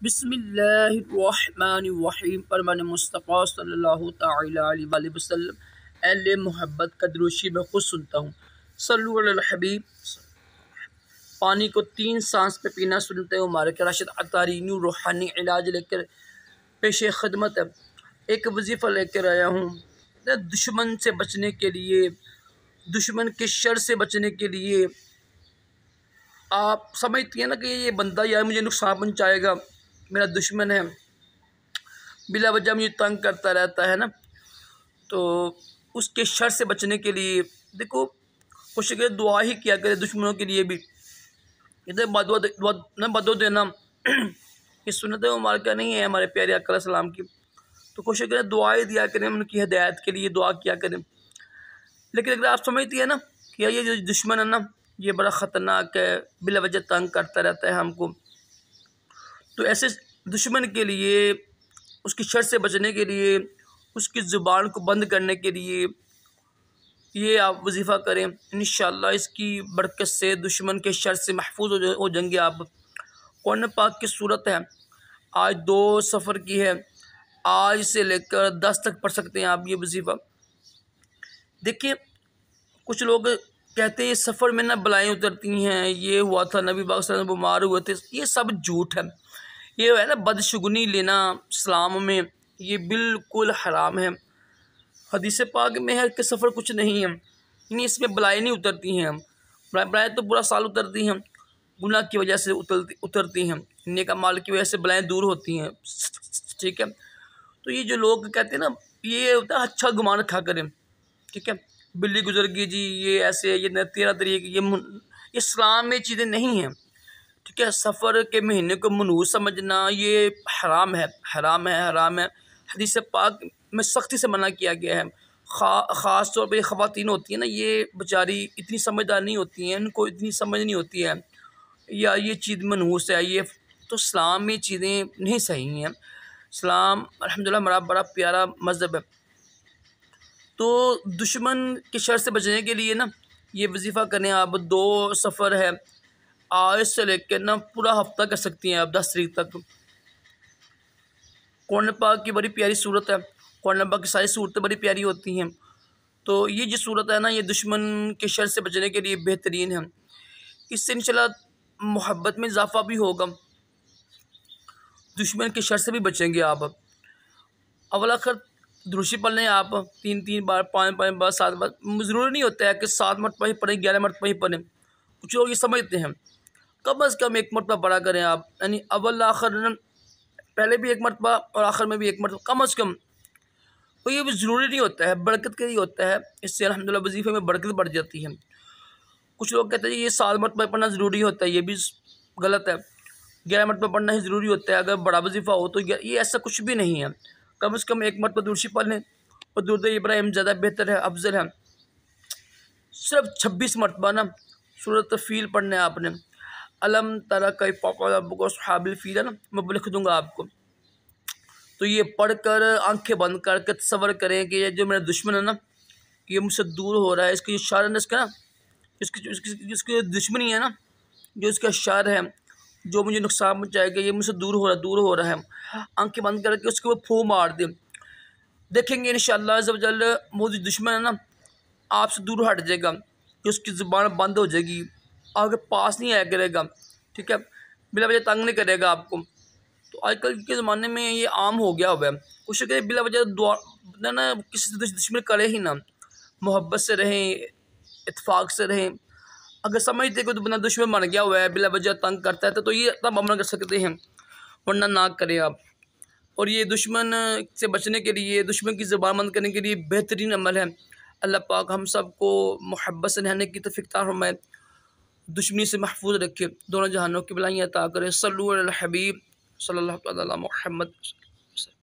बिस्मिल्लाहिर्रहमानिर्रहीम। फरमान मुस्तफ़ा सल्लल्लाहु तआला अलैहि वसल्लम, अहले मोहब्बत का दुरूशी में खुद सुनता हूँ। सल्लु अलल हबीब। पानी को 3 सांस पे पीना सुनते हो। मालिक राशिद अतारी न्यू रूहानी इलाज लेकर पेश खदमत है। एक वजीफ़ा लेकर आया हूँ। दुश्मन से बचने के लिए, दुश्मन के शर से बचने के लिए। आप समझती हैं ना कि ये बंदा यार मुझे नुकसान पहुँचाएगा, मेरा दुश्मन है, बिला वजह मुझे तंग करता रहता है ना, तो उसके शर से बचने के लिए देखो कोशिश करें, दुआ ही किया करें दुश्मनों के लिए भी। इधर बदो देना ये सुन्नत मुबारका नहीं है हमारे प्यारे आका सलाम की। तो कोशिश करें दुआएं दिया करें, उनकी हिदायत के लिए दुआ किया करें। लेकिन अगर आप समझती है ना कि ये जो दुश्मन है ना, ये बड़ा ख़तरनाक है, बिला वजह तंग करता रहता है हमको, तो ऐसे दुश्मन के लिए, उसकी शर से बचने के लिए, उसकी ज़ुबान को बंद करने के लिए ये आप वजीफ़ा करें। इंशाअल्लाह इसकी बरकत से दुश्मन के शर से महफूज हो जाएंगे आप। कुरान पाक की सूरत है, आज 2 सफ़र की है, आज से लेकर 10 तक पढ़ सकते हैं आप ये वजीफ़ा। देखिए कुछ लोग कहते हैं ये सफ़र में ना बलाएँ उतरती हैं, ये हुआ था, नबी पाक सल्लल्लाहु अलैहि वसल्लम बीमार हुए थे। ये सब झूठ है। ये है ना बदशगुनी लेना इस्लाम में, ये बिल्कुल हराम है। हदीस पाक में है कि सफ़र कुछ नहीं है, यानी इसमें बलाएँ नहीं उतरती हैं। बलाएँ तो पूरा साल उतरती हैं, गुनाह की वजह से उतरती हैं, नेक अमाल की वजह से बलाएँ दूर होती हैं। ठीक है, तो ये जो लोग कहते हैं ना, ये होता है अच्छा गुमान रखा करें। ठीक है, बिल्ली गुजर गई जी, ये ऐसे, ये 13 तरीके, ये इस्लाम में चीज़ें नहीं हैं। ठीक है, सफ़र के महीने को मनहूस समझना ये हराम है, हराम है, हराम है। हदीस पाक में सख्ती से मना किया गया है। ख़ास तौर पर ये ख़वातीन होती हैं ना, ये बेचारी इतनी समझदार नहीं होती हैं, इनको इतनी समझ नहीं होती है, या ये चीज़ मनहूस है, ये तो इस्लाम में चीज़ें नहीं सही हैं। इस्लाम अल्हम्दुलिल्लाह हमारा बड़ा प्यारा मज़हब है। तो दुश्मन के शर से बचने के लिए ना ये वजीफ़ा करें आप। 2 सफ़र है, आज से लेकर ना पूरा हफ्ता कर सकती हैं आप, 10 तारीख तक। कुरान पाक की बड़ी प्यारी सूरत है, कुरान पाक की सारी सूरतें बड़ी प्यारी होती हैं। तो ये जो सूरत है ना, ये दुश्मन के शर से बचने के लिए बेहतरीन है। इससे इंशाल्लाह मोहब्बत में इजाफ़ा भी होगा, दुश्मन के शर से भी बचेंगे आप। अव्वल आखिर दुरूशी पढ़ लें आप 3-3 बार, 5-5 बार, 7 बार। ज़रूरी नहीं होता है कि 7 मरतबा ही पढ़ें, 11 मरतबा ही पढ़ें। कुछ लोग ये समझते हैं, कम अज़ कम 1 मरतबा पढ़ा करें आप, यानी अव्वल आखिर, पहले भी 1 मरतबा और आखिर में भी 1 मरतबा कम अज़ कम। तो ये भी ज़रूरी नहीं होता है, बरकत के लिए होता है, इससे अल्हम्दुलिल्लाह वजीफ़े में बरकत बढ़ जाती है। कुछ लोग कहते हैं ये 7 मरतबा पढ़ना ज़रूरी होता है, ये भी गलत है। 11 मरतबा पढ़ना ही ज़रूरी होता है अगर बड़ा वजीफ़ा हो तो। ये ऐसा कुछ भी नहीं है। कम से कम 1 मरतबा दुरूशी पढ़ लें, और दुरूद इब्राहिम ज़्यादा बेहतर है, अफजल है। सिर्फ 26 मरतबा ना सूरत फ़ील पढ़ना है आपने। अलम तरा कैफ़ फ़अल रब्बुका बिअस्हाबिल फ़ील है ना, मैं लिख दूँगा आपको। तो ये पढ़कर आंखें बंद करके तसव्वुर करें कि ये जो मेरा दुश्मन है ना, ये मुझसे दूर हो रहा है। इसकी जो शर है ना, इसका ना, इसकी जो दुश्मनी है ना, जो इसका शर है, जो मुझे नुकसान पहुँचाएगा, ये मुझसे दूर हो रहा है। आंखें बंद करके उसके ऊपर फूँ मार दें, देखेंगे इंशाअल्लाह अज़्ज़ व जल्ल वो जो दुश्मन है ना आपसे दूर हट जाएगा, कि उसकी ज़ुबान बंद हो जाएगी, आपके पास नहीं आया करेगा। ठीक है, बिला वजह तंग नहीं करेगा आपको। तो आजकल के ज़माने में ये आम हो गया हुआ है। कोशिश करें बिला वजह दुआ ना किसी से दुश्मन करे ही ना, मोहब्बत से रहें, इत्फाक से रहें। अगर समझते कि तो बंदा दुश्मन बन गया हुआ है, बिला वजह तंग करता है, तो ये तब अमल कर सकते हैं, वरना ना करें आप। और ये दुश्मन से बचने के लिए, दुश्मन की ज़ुबान बंद करने के लिए बेहतरीन अमल है। अल्लाह पाक हम सब को मोहब्बत से रहने की तौफ़ीक़ अता फ़रमाए, दुश्मनी से महफूज रखे, दोनों जहानों की भलाइयाँ अता करे। सल्लु अलल हबीब सल्लल्लाहु अलैहि वसल्लम।